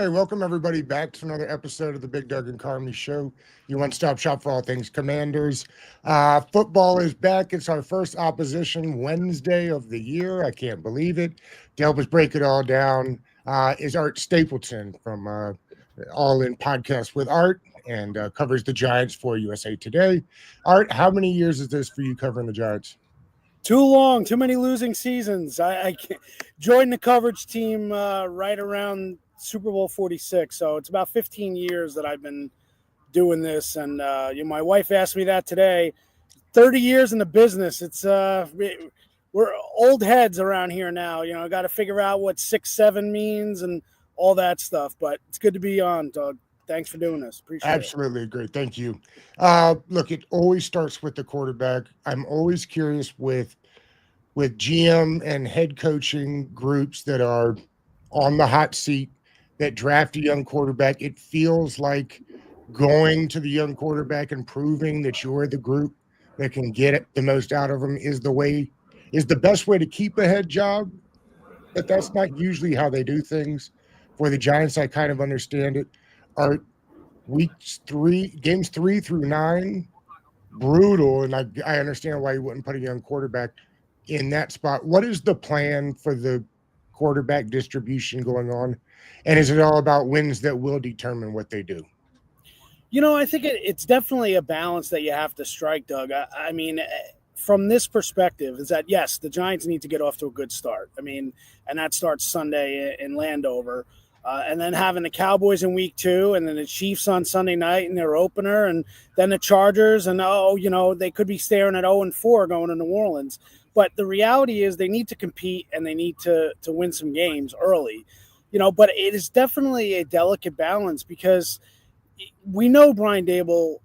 right, welcome everybody back to another episode of the Big Doug and Carmy Show, your one-stop shop for all things Commanders. Football is back. It's our first opposition Wednesday of the year. I can't believe it. To help us break it all down is Art Stapleton from All In Podcast with Art and covers the Giants for USA Today. Art, how many years is this for you covering the Giants? Too long, too many losing seasons. I joined the coverage team right around Super Bowl 46, so it's about 15 years that I've been doing this. And my wife asked me that today. 30 years in the business. We're old heads around here now. I got to figure out what 6'7" means and all that stuff. But it's good to be on, Doug. Thanks for doing this. Appreciate Absolutely agree. Thank you. Look, it always starts with the quarterback. I'm always curious with GM and head coaching groups that are on the hot seat that draft a young quarterback. It feels like going to the young quarterback and proving that you're the group that can get the most out of them is the best way to keep a head job. But that's not usually how they do things. For the Giants, I kind of understand it. Are games 3 through 9, brutal, and I understand why you wouldn't put a young quarterback in that spot. What is the plan for the quarterback distribution going on? And is it all about wins that will determine what they do? I think it's definitely a balance that you have to strike, Doug. I mean, from this perspective, is that, yes, the Giants need to get off to a good start. I mean, and that starts Sunday in Landover. And then having the Cowboys in week 2 and then the Chiefs on Sunday night in their opener and then the Chargers. And, they could be staring at 0-4 going to New Orleans. But the reality is they need to compete and they need to win some games early. But it is definitely a delicate balance because we know Brian Daboll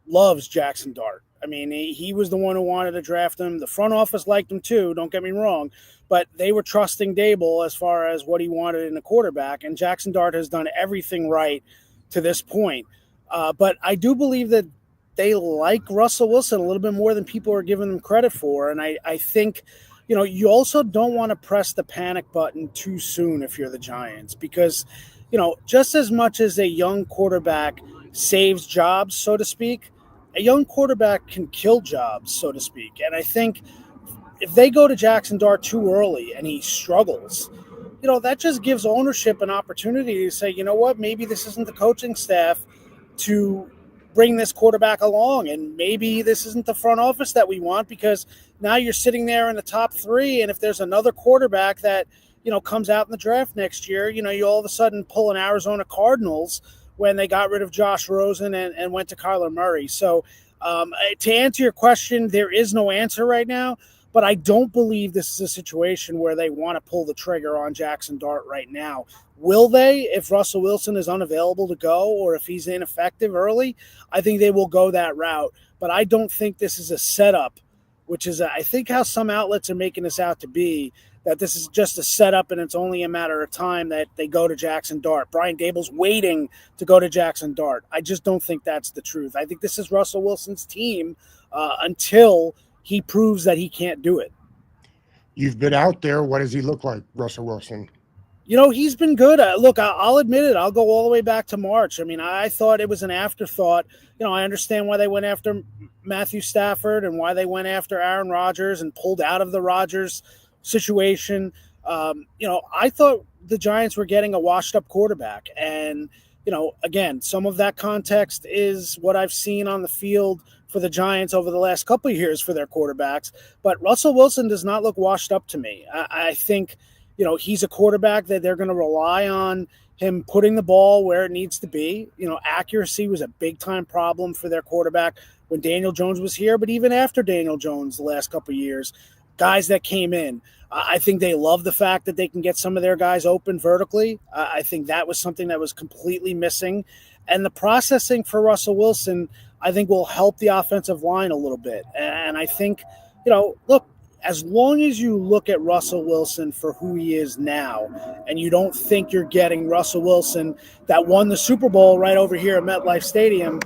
loves Jackson Dart. I mean, he was the one who wanted to draft him. The front office liked him too, don't get me wrong. But they were trusting Daboll as far as what he wanted in a quarterback. And Jackson Dart has done everything right to this point. But I do believe that they like Russell Wilson a little bit more than people are giving them credit for. And I think, you also don't want to press the panic button too soon if you're the Giants because, just as much as a young quarterback saves jobs, so to speak, a young quarterback can kill jobs, so to speak. And I think if they go to Jackson Dart too early and he struggles, that just gives ownership an opportunity to say, you know what, maybe this isn't the coaching staff to bring this quarterback along. And maybe this isn't the front office that we want because now you're sitting there in the top 3. And if there's another quarterback that, comes out in the draft next year, you all of a sudden pull an Arizona Cardinals when they got rid of Josh Rosen and went to Kyler Murray. So to answer your question, there is no answer right now, but I don't believe this is a situation where they want to pull the trigger on Jackson Dart right now. Will they, if Russell Wilson is unavailable to go or if he's ineffective early? I think they will go that route, but I don't think this is a setup, which is, I think, how some outlets are making this out to be, that this is just a setup and it's only a matter of time that they go to Jackson Dart. Brian Daboll's waiting to go to Jackson Dart. I just don't think that's the truth. I think this is Russell Wilson's team until he proves that he can't do it. You've been out there. What does he look like, Russell Wilson? He's been good. Look, I'll admit it. I'll go all the way back to March. I mean, I thought it was an afterthought. I understand why they went after Matthew Stafford and why they went after Aaron Rodgers and pulled out of the Rodgers situation. I thought the Giants were getting a washed-up quarterback. And, again, some of that context is what I've seen on the field for the Giants over the last couple of years for their quarterbacks. But Russell Wilson does not look washed up to me. I think he's a quarterback that they're going to rely on him putting the ball where it needs to be. Accuracy was a big-time problem for their quarterback when Daniel Jones was here, but even after Daniel Jones the last couple of years, guys that came in, I think they love the fact that they can get some of their guys open vertically. I think that was something that was completely missing. And the processing for Russell Wilson, I think, will help the offensive line a little bit. And I think, look, as long as you look at Russell Wilson for who he is now, and you don't think you're getting Russell Wilson that won the Super Bowl right over here at MetLife Stadium,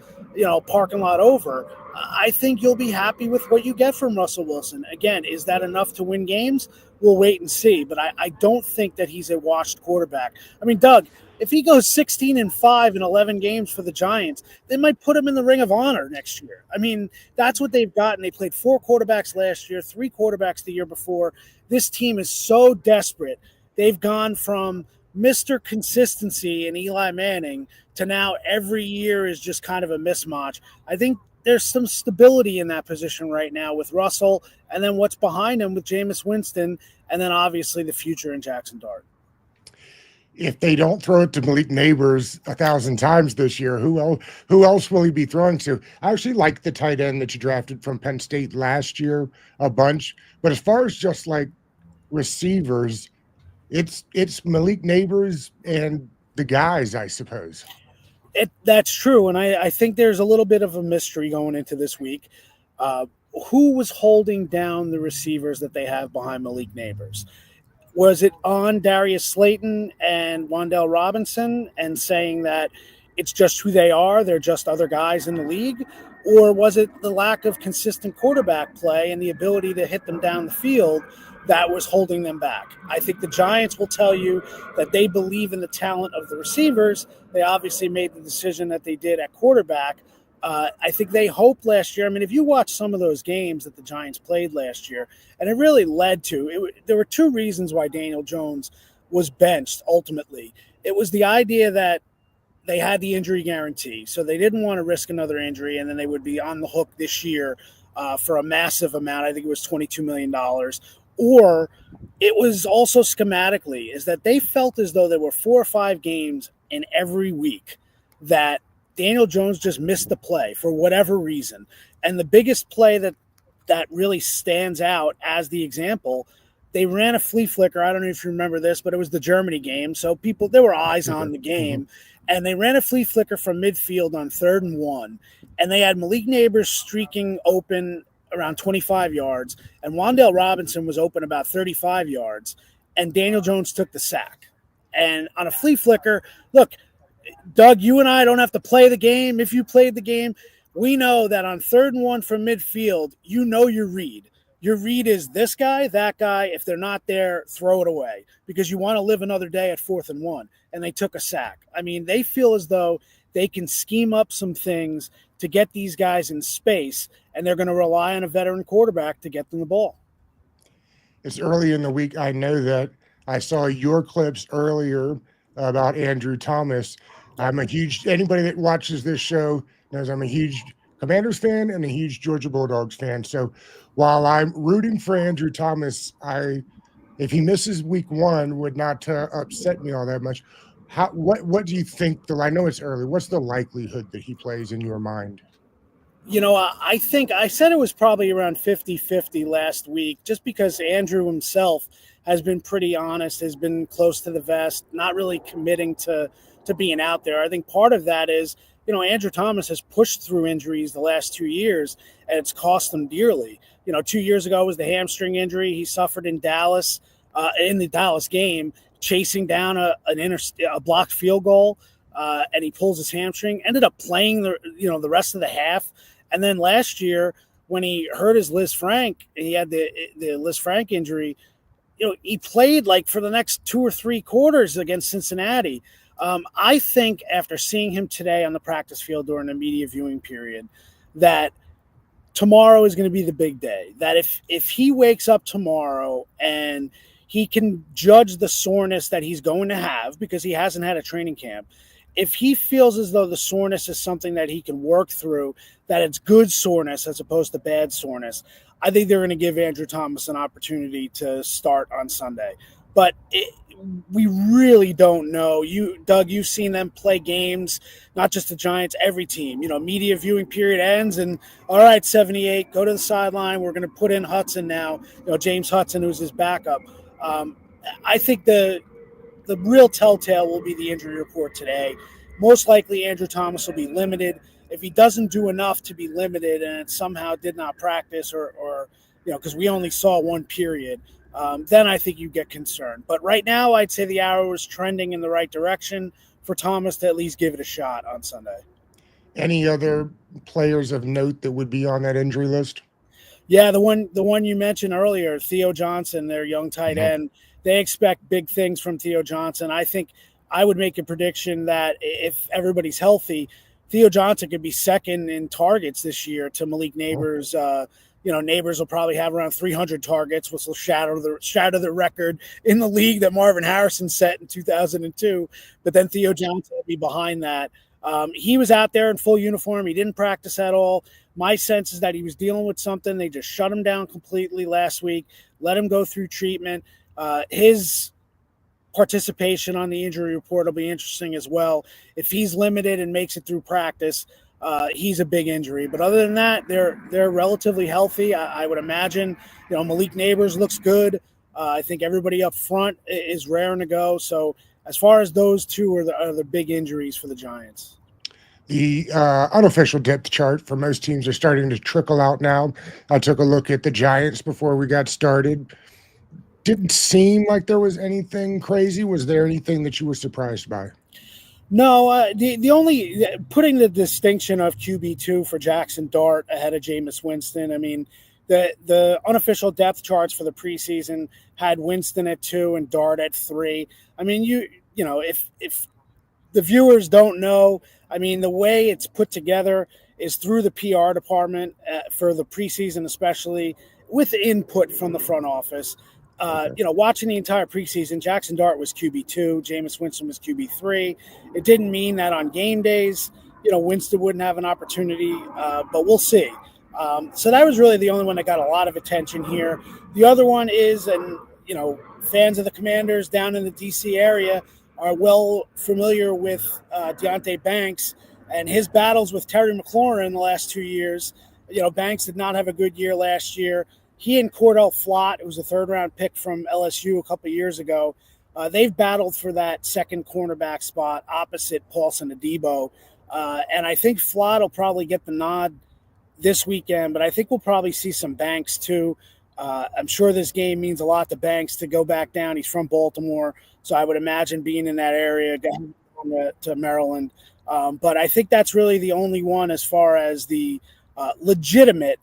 parking lot over, I think you'll be happy with what you get from Russell Wilson. Again, is that enough to win games? We'll wait and see. But I don't think that he's a washed quarterback. I mean, Doug, if he goes 16-5 in 11 games for the Giants, they might put him in the Ring of Honor next year. I mean, that's what they've gotten. They played 4 quarterbacks last year, 3 quarterbacks the year before. This team is so desperate. They've gone from Mr. Consistency and Eli Manning to now every year is just kind of a mismatch. I think there's some stability in that position right now with Russell, and then what's behind him with Jameis Winston, and then obviously the future in Jackson Dart. If they don't throw it to Malik Neighbors 1,000 times this year, who else will he be throwing to? I actually like the tight end that you drafted from Penn State last year a bunch, but as far as just like receivers, it's Malik Neighbors and the guys, I suppose. That's true, and I think there's a little bit of a mystery going into this week. Who was holding down the receivers that they have behind Malik Neighbors? Was it on Darius Slayton and Wan'Dale Robinson and saying that it's just who they are, they're just other guys in the league? Or was it the lack of consistent quarterback play and the ability to hit them down the field that was holding them back? I think the Giants will tell you that they believe in the talent of the receivers. They obviously made the decision that they did at quarterback. I think they hoped last year. I mean, if you watch some of those games that the Giants played last year, and it really led to there were 2 reasons why Daniel Jones was benched ultimately. It was the idea that they had the injury guarantee, so they didn't want to risk another injury, and then they would be on the hook this year for a massive amount. I think it was $22 million. Or it was also schematically, is that they felt as though there were 4 or 5 games in every week that Daniel Jones just missed the play for whatever reason. And the biggest play that really stands out as the example, they ran a flea flicker. I don't know if you remember this, but it was the Germany game. So there were eyes on the game. And they ran a flea flicker from midfield on 3rd and 1. And they had Malik Neighbors streaking open around 25 yards. And Wan'Dale Robinson was open about 35 yards. And Daniel Jones took the sack. And on a flea flicker, look, Doug, you and I don't have to play the game. If you played the game, we know that on 3rd and 1 from midfield, you know your read. Your read is this guy, that guy. If they're not there, throw it away because you want to live another day at 4th and 1. And they took a sack. I mean, they feel as though they can scheme up some things to get these guys in space, and they're going to rely on a veteran quarterback to get them the ball. It's early in the week. I know that I saw your clips earlier about Andrew Thomas. Anybody that watches this show knows I'm a huge Commanders fan and a huge Georgia Bulldogs fan. So while I'm rooting for Andrew Thomas, if he misses week 1, would not upset me all that much. What do you think? I know it's early. What's the likelihood that he plays in your mind? You know, I think I said it was probably around 50-50 last week, just because Andrew himself has been pretty honest, has been close to the vest, not really committing to being out there. I think part of that is, Andrew Thomas has pushed through injuries the last 2 years, and it's cost him dearly. 2 years ago was the hamstring injury he suffered in Dallas, in the Dallas game, chasing down a blocked field goal, and he pulls his hamstring. Ended up playing the rest of the half, and then last year when he hurt his Liz Frank, and he had the Liz Frank injury, he played like for the next 2 or 3 quarters against Cincinnati. I think after seeing him today on the practice field during the media viewing period, that tomorrow is going to be the big day. That if he wakes up tomorrow and he can judge the soreness that he's going to have because he hasn't had a training camp, if he feels as though the soreness is something that he can work through, that it's good soreness as opposed to bad soreness, I think they're going to give Andrew Thomas an opportunity to start on Sunday. But we really don't know. Doug, you've seen them play games, not just the Giants, every team. Media viewing period ends, and all right, 78, go to the sideline. We're going to put in Hudson now. James Hudson, who's his backup. I think the real telltale will be the injury report today. Most likely, Andrew Thomas will be limited. If he doesn't do enough to be limited and it somehow did not practice or because we only saw 1 period, then I think you get concerned. But right now, I'd say the arrow is trending in the right direction for Thomas to at least give it a shot on Sunday. Any other players of note that would be on that injury list? Yeah, the one you mentioned earlier, Theo Johnson, their young tight end. They expect big things from Theo Johnson. I think I would make a prediction that if everybody's healthy, Theo Johnson could be second in targets this year to Malik Neighbors. Neighbors will probably have around 300 targets, which will shatter the record in the league that Marvin Harrison set in 2002. But then Theo Johnson will be behind that. He was out there in full uniform. He didn't practice at all. My sense is that he was dealing with something. They just shut him down completely last week, let him go through treatment. His participation on the injury report will be interesting as well. If he's limited and makes it through practice, he's a big injury. But other than that, they're relatively healthy. I would imagine, Malik Neighbors looks good. I think everybody up front is raring to go. So as far as those two are the big injuries for the Giants. The unofficial depth chart for most teams are starting to trickle out now. I took a look at the Giants before we got started. Didn't seem like there was anything crazy. Was there anything that you were surprised by? No, the only putting the distinction of QB2 for Jackson Dart ahead of Jameis Winston. I mean, the unofficial depth charts for the preseason had Winston at 2 and Dart at 3. I mean, if the viewers don't know, I mean, the way it's put together is through the PR department for the preseason, especially with input from the front office. Watching the entire preseason, Jackson Dart was QB2, Jameis Winston was QB3. It didn't mean that on game days, Winston wouldn't have an opportunity, but we'll see. So that was really the only one that got a lot of attention here. The other one is, and fans of the Commanders down in the DC area are well familiar with Deonte Banks and his battles with Terry McLaurin the last 2 years. Banks did not have a good year last year. He and Cordell Flott, it was a third-round pick from LSU a couple of years ago, they've battled for that second cornerback spot opposite Paulson Adebo. And I think Flott will probably get the nod this weekend, but I think we'll probably see some Banks too. I'm sure this game means a lot to Banks to go back down. He's from Baltimore, so I would imagine being in that area, going to Maryland. But I think that's really the only one as far as the legitimate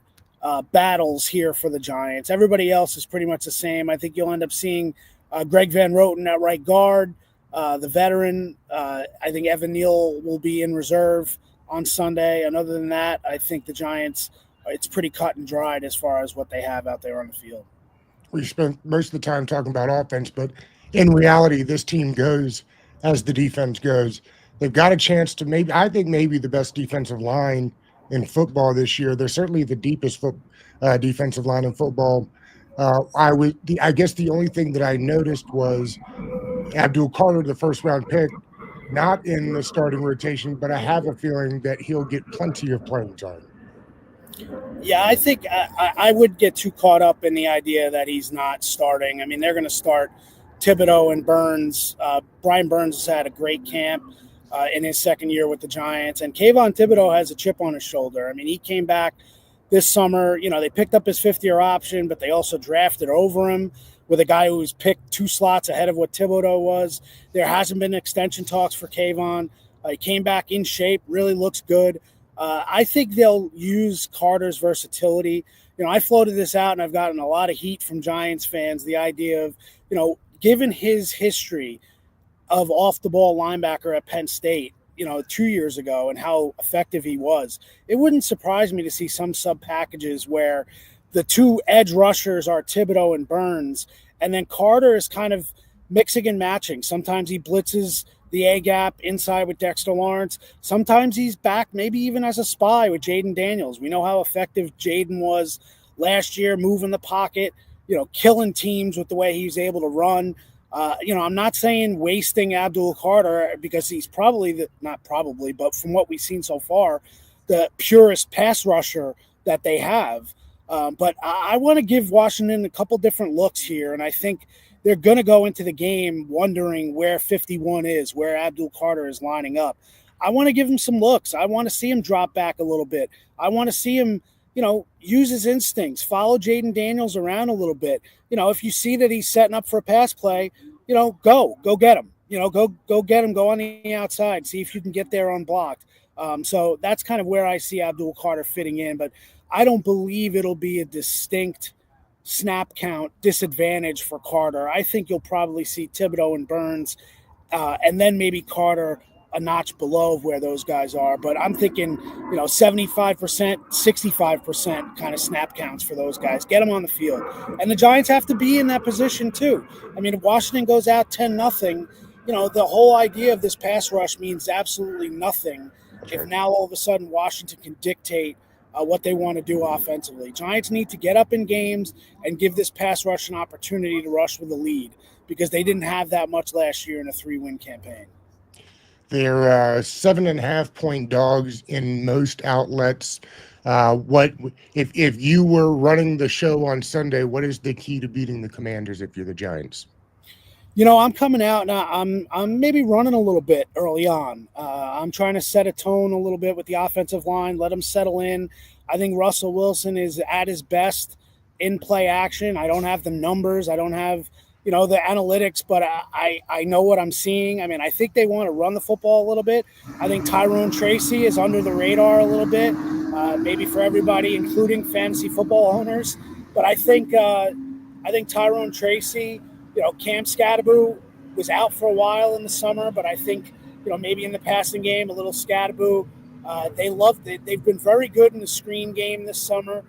battles here for the Giants. Everybody else is pretty much the same. I think you'll end up seeing Greg Van Roten at right guard, the veteran. I think Evan Neal will be in reserve on Sunday. And other than that, I think the Giants, it's pretty cut and dried as far as what they have out there on the field. We spent most of the time talking about offense, but in reality, this team goes as the defense goes. They've got a chance to maybe the best defensive line in football this year. They're certainly the deepest defensive line in football. I guess the only thing that I noticed was Abdul Carter, the first-round pick, not in the starting rotation, but I have a feeling that he'll get plenty of playing time. Yeah, I think I would get too caught up in the idea that he's not starting. I mean, they're going to start Thibodeaux and Burns. Brian Burns has had a great camp in his second year with the Giants. And Kayvon Thibodeaux has a chip on his shoulder. I mean, he came back this summer. They picked up his fifth-year option, but they also drafted over him with a guy who was picked 2 slots ahead of what Thibodeaux was. There hasn't been extension talks for Kayvon. He came back in shape, really looks good. I think they'll use Carter's versatility. I floated this out, and I've gotten a lot of heat from Giants fans, the idea of, given his history of off-the-ball linebacker at Penn State, 2 years ago and how effective he was, it wouldn't surprise me to see some sub-packages where the 2 edge rushers are Thibodeaux and Burns, and then Carter is kind of mixing and matching. Sometimes he blitzes the A-gap inside with Dexter Lawrence. Sometimes he's back maybe even as a spy with Jaden Daniels. We know how effective Jaden was last year, moving the pocket, killing teams with the way he was able to run. I'm not saying wasting Abdul Carter because he's probably but from what we've seen so far, the purest pass rusher that they have. But I want to give Washington a couple different looks here, and I think they're going to go into the game wondering where 51 is, where Abdul Carter is lining up. I want to give him some looks. I want to see him drop back a little bit. I want to see him, use his instincts, follow Jaden Daniels around a little bit. If you see that he's setting up for a pass play, go get him. Go get him. Go on the outside. See if you can get there unblocked. So that's kind of where I see Abdul Carter fitting in. But I don't believe it'll be a distinct snap count disadvantage for Carter. I think you'll probably see Thibodeaux and Burns and then maybe Carter a notch below where those guys are. But I'm thinking, 75%, 65% kind of snap counts for those guys. Get them on the field. And the Giants have to be in that position too. I mean, if Washington goes out 10-0, the whole idea of this pass rush means absolutely nothing if now all of a sudden Washington can dictate what they want to do offensively. Giants need to get up in games and give this pass rush an opportunity to rush with a lead because they didn't have that much last year in a 3-win campaign. They're 7.5-point dogs in most outlets. What if you were running the show on Sunday? What is the key to beating the Commanders if you're the Giants? I'm coming out and I'm maybe running a little bit early on. I'm trying to set a tone a little bit with the offensive line, let them settle in. I think Russell Wilson is at his best in play action. I don't have the numbers. I don't have the analytics, but I know what I'm seeing. I mean, I think they want to run the football a little bit. I think Tyrone Tracy is under the radar a little bit, maybe for everybody, including fantasy football owners. But I think Tyrone Tracy, Cam Scatterbo was out for a while in the summer, but I think, maybe in the passing game, a little Scatterbo. They've been very good in the screen game this summer.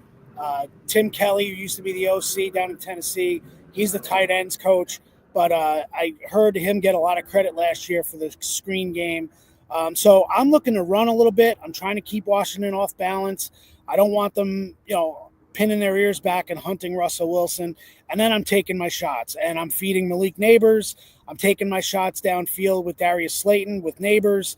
Tim Kelly, who used to be the OC down in Tennessee, he's the tight ends coach, but I heard him get a lot of credit last year for the screen game. So I'm looking to run a little bit. I'm trying to keep Washington off balance. I don't want them, pinning their ears back and hunting Russell Wilson. And then I'm taking my shots, and I'm feeding Malik Neighbors. I'm taking my shots downfield with Darius Slayton, with Neighbors.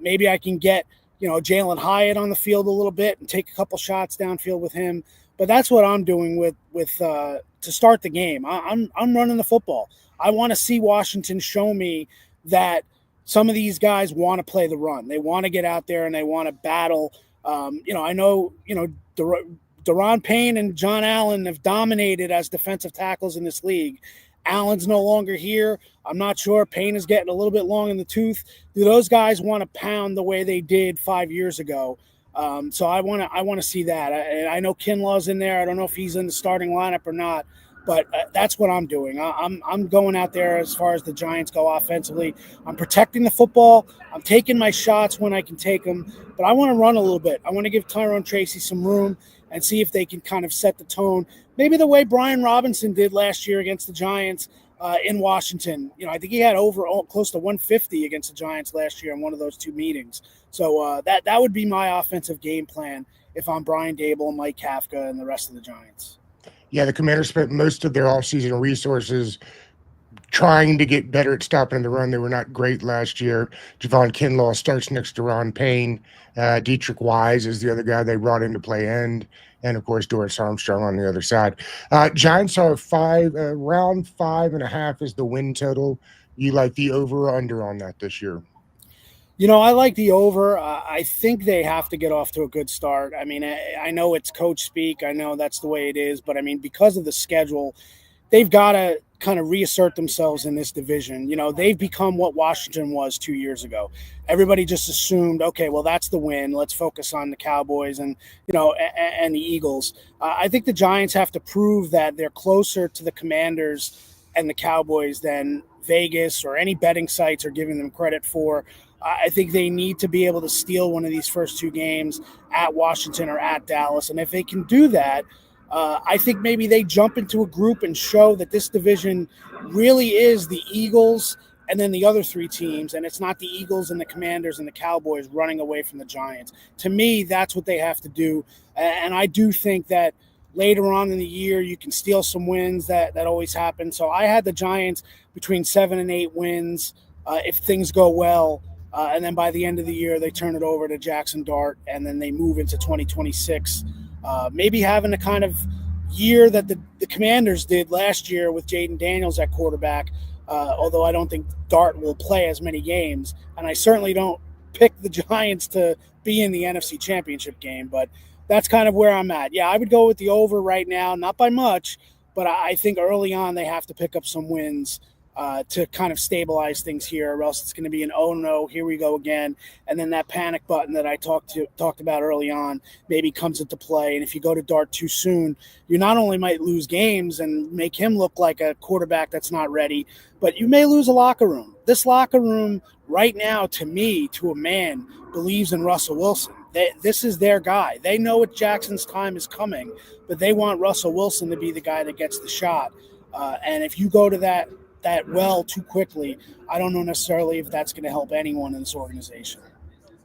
Maybe I can get, Jalen Hyatt on the field a little bit and take a couple shots downfield with him. But that's what I'm doing with to start the game. I'm running the football. I want to see Washington show me that some of these guys want to play the run. They want to get out there and they want to battle. I know, Daron Payne and John Allen have dominated as defensive tackles in this league. Allen's no longer here. I'm not sure. Payne is getting a little bit long in the tooth. Do those guys want to pound the way they did 5 years ago? So I want to see that. I know Kinlaw's in there. I don't know if he's in the starting lineup or not, but that's what I'm doing. I'm going out there as far as the Giants go offensively. I'm protecting the football. I'm taking my shots when I can take them, but I want to run a little bit. I want to give Tyrone Tracy some room and see if they can kind of set the tone, maybe the way Brian Robinson did last year against the Giants in Washington. I think he had close to 150 against the Giants last year in one of those two meetings. So that would be my offensive game plan if I'm Brian Daboll, Mike Kafka, and the rest of the Giants. Yeah, the Commanders spent most of their offseason resources trying to get better at stopping the run. They were not great last year. Javon Kinlaw starts next to Ron Payne. Dietrich Wise is the other guy they brought in to play end. And, of course, Doris Armstrong on the other side. Giants are around 5.5 is the win total. You like the over or under on that this year? I like the over. I think they have to get off to a good start. I mean, I know it's coach speak. I know that's the way it is. But, I mean, because of the schedule, they've got to kind of reassert themselves in this division. They've become what Washington was 2 years ago. Everybody just assumed, okay, well, that's the win. Let's focus on the Cowboys and the Eagles. I think the Giants have to prove that they're closer to the Commanders and the Cowboys than Vegas or any betting sites are giving them credit for. I think they need to be able to steal one of these first two games at Washington or at Dallas. And if they can do that, I think maybe they jump into a group and show that this division really is the Eagles and then the other three teams, and it's not the Eagles and the Commanders and the Cowboys running away from the Giants. To me, that's what they have to do. And I do think that later on in the year, you can steal some wins. That always happens. So I had the Giants between 7 and 8 wins if things go well. And then by the end of the year, they turn it over to Jackson Dart, and then they move into 2026. Maybe having the kind of year that the Commanders did last year with Jaden Daniels at quarterback, although I don't think Dart will play as many games. And I certainly don't pick the Giants to be in the NFC Championship game, but that's kind of where I'm at. Yeah, I would go with the over right now, not by much, but I think early on they have to pick up some wins to kind of stabilize things here, or else it's going to be an oh no, here we go again. And then that panic button that I talked about early on maybe comes into play. And if you go to Dart too soon, you not only might lose games and make him look like a quarterback that's not ready, but you may lose a locker room. This locker room right now, to me, to a man, believes in Russell Wilson. This is their guy. They know what Jackson's time is coming, but they want Russell Wilson to be the guy that gets the shot. And if you go to that well too quickly, I don't know necessarily if that's going to help anyone in this organization.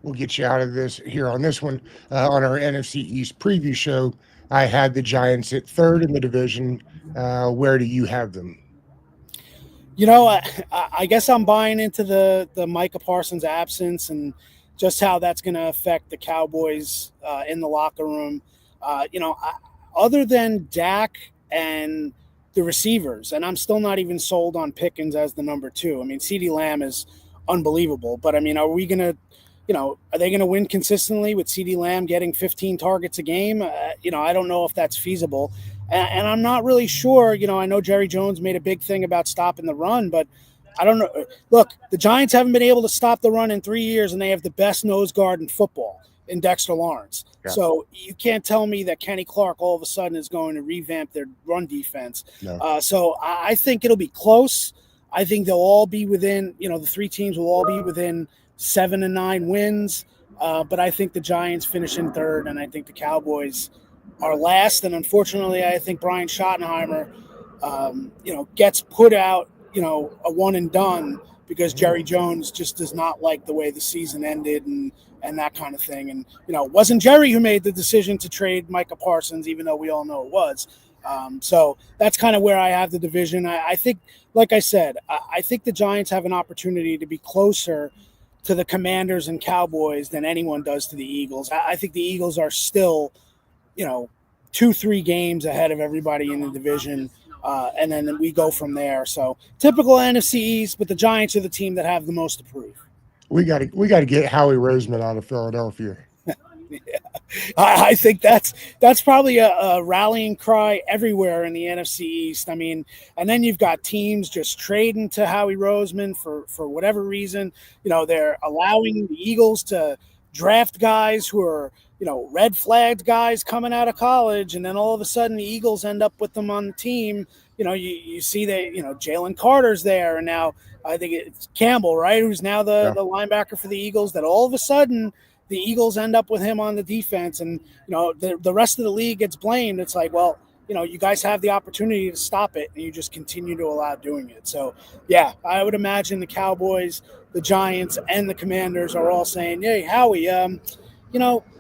We'll get you out of this here on this one. On our NFC East preview show, I had the Giants at third in the division. Where do you have them? You know, I guess I'm buying into the Micah Parsons absence and just how that's going to affect the Cowboys in the locker room. Other than Dak and the receivers, and I'm still not even sold on Pickens as the number 2. I mean, CeeDee Lamb is unbelievable, but I mean, are we going to, are they going to win consistently with CeeDee Lamb getting 15 targets a game? I don't know if that's feasible. And I'm not really sure. I know Jerry Jones made a big thing about stopping the run, but I don't know. Look, the Giants haven't been able to stop the run in 3 years, and they have the best nose guard in football in Dexter Lawrence. Yeah. So you can't tell me that Kenny Clark all of a sudden is going to revamp their run defense. No. So I think it'll be close. I think they'll all be within, the 3 teams will all be within 7 and 9 wins. But I think the Giants finish in third, and I think the Cowboys are last. And unfortunately, I think Brian Schottenheimer, gets put out, a one and done because Jerry Jones just does not like the way the season ended and that kind of thing. And, it wasn't Jerry who made the decision to trade Micah Parsons, even though we all know it was. So that's kind of where I have the division. I think, like I said, I think the Giants have an opportunity to be closer to the Commanders and Cowboys than anyone does to the Eagles. I think the Eagles are still, 2-3 games ahead of everybody in the division. And then we go from there. So typical NFC East, but the Giants are the team that have the most to prove. We got to get Howie Roseman out of Philadelphia. Yeah. I think that's probably a rallying cry everywhere in the NFC East. I mean, and then you've got teams just trading to Howie Roseman for whatever reason. They're allowing the Eagles to draft guys who are, red flagged guys coming out of college, and then all of a sudden the Eagles end up with them on the team. You see that, Jalen Carter's there, and now I think it's Campbell, right, who's now the linebacker for the Eagles, that all of a sudden the Eagles end up with him on the defense, and, the rest of the league gets blamed. It's like, well, you guys have the opportunity to stop it, and you just continue to allow doing it. So, yeah, I would imagine the Cowboys, the Giants, and the Commanders are all saying, hey, Howie,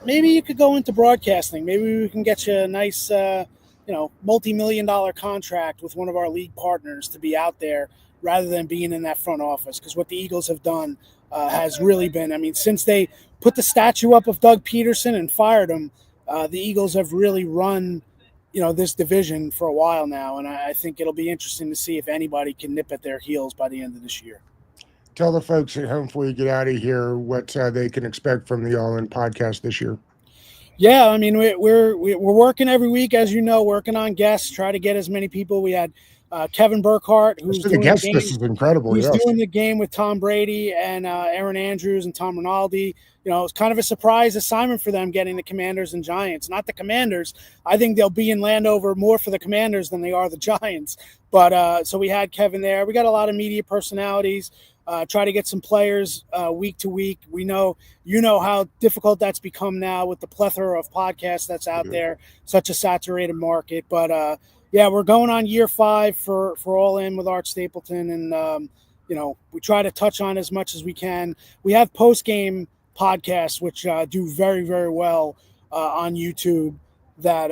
maybe you could go into broadcasting. Maybe we can get you a nice, multi-million-dollar contract with one of our league partners to be out there rather than being in that front office. Because what the Eagles have done has really been, since they put the statue up of Doug Peterson and fired him, the Eagles have really run, this division for a while now. And I think it'll be interesting to see if anybody can nip at their heels by the end of this year. Tell the folks at home before you get out of here what they can expect from the All In podcast this year. Yeah, I mean, we're working every week, as you know, working on guests, try to get as many people. We had Kevin Burkhardt, who's doing this is incredible. He's doing the game with Tom Brady and Aaron Andrews and Tom Rinaldi. It's kind of a surprise assignment for them getting the Commanders and Giants. Not the Commanders. I think they'll be in Landover more for the Commanders than they are the Giants. But so we had Kevin there. We got a lot of media personalities. Try to get some players week to week. We know, how difficult that's become now with the plethora of podcasts that's out there, such a saturated market. But yeah, we're going on year 5 for All In with Art Stapleton. And, we try to touch on as much as we can. We have post-game podcasts, which do very, very well on YouTube that,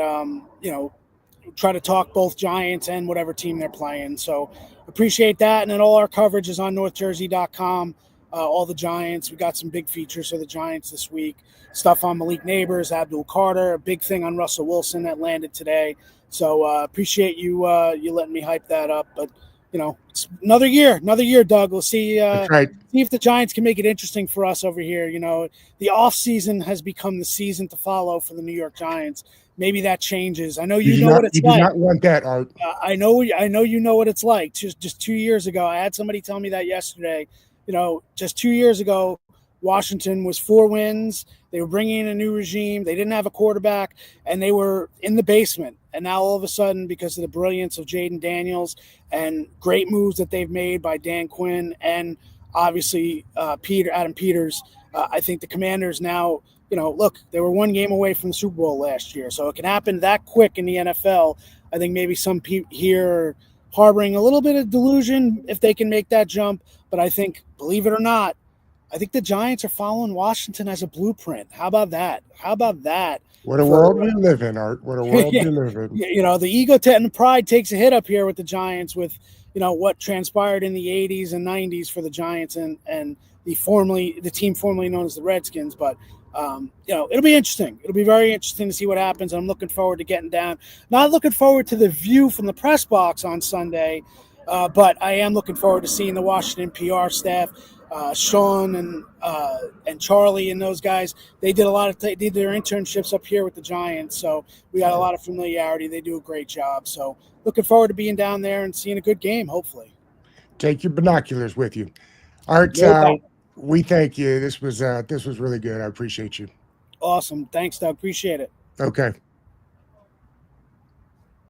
try to talk both Giants and whatever team they're playing. So appreciate that. And then all our coverage is on northjersey.com. All the Giants. We got some big features for the Giants this week. Stuff on Malik Neighbors, Abdul Carter, a big thing on Russell Wilson that landed today. So appreciate you letting me hype that up. But, it's another year, Doug. We'll see, see if the Giants can make it interesting for us over here. The offseason has become the season to follow for the New York Giants. maybe that changes. I know You you do know not, what it's you do like. not want that, Art. I know you know what it's like. Just 2 years ago, I had somebody tell me that yesterday. Just 2 years ago, Washington was 4 wins. They were bringing in a new regime. They didn't have a quarterback, and they were in the basement. And now all of a sudden, because of the brilliance of Jaden Daniels and great moves that they've made by Dan Quinn and obviously Adam Peters, I think the Commanders now. Look, they were 1 game away from the Super Bowl last year, so it can happen that quick in the NFL. I think maybe some people here are harboring a little bit of delusion if they can make that jump. But I think, believe it or not, I think the Giants are following Washington as a blueprint. How about that? How about that? What a world we live in, Art. What a world we live in. The ego and the pride takes a hit up here with the Giants with, what transpired in the 80s and 90s for the Giants and the team formerly known as the Redskins. But it'll be interesting. It'll be very interesting to see what happens. I'm looking forward to getting down. Not looking forward to the view from the press box on Sunday, but I am looking forward to seeing the Washington PR staff, Sean and Charlie and those guys. They did they did their internships up here with the Giants, so we got a lot of familiarity. They do a great job. So looking forward to being down there and seeing a good game. Hopefully, take your binoculars with you. Art, we thank you. This was really good. I appreciate you. Awesome. Thanks, Doug. Appreciate it. Okay.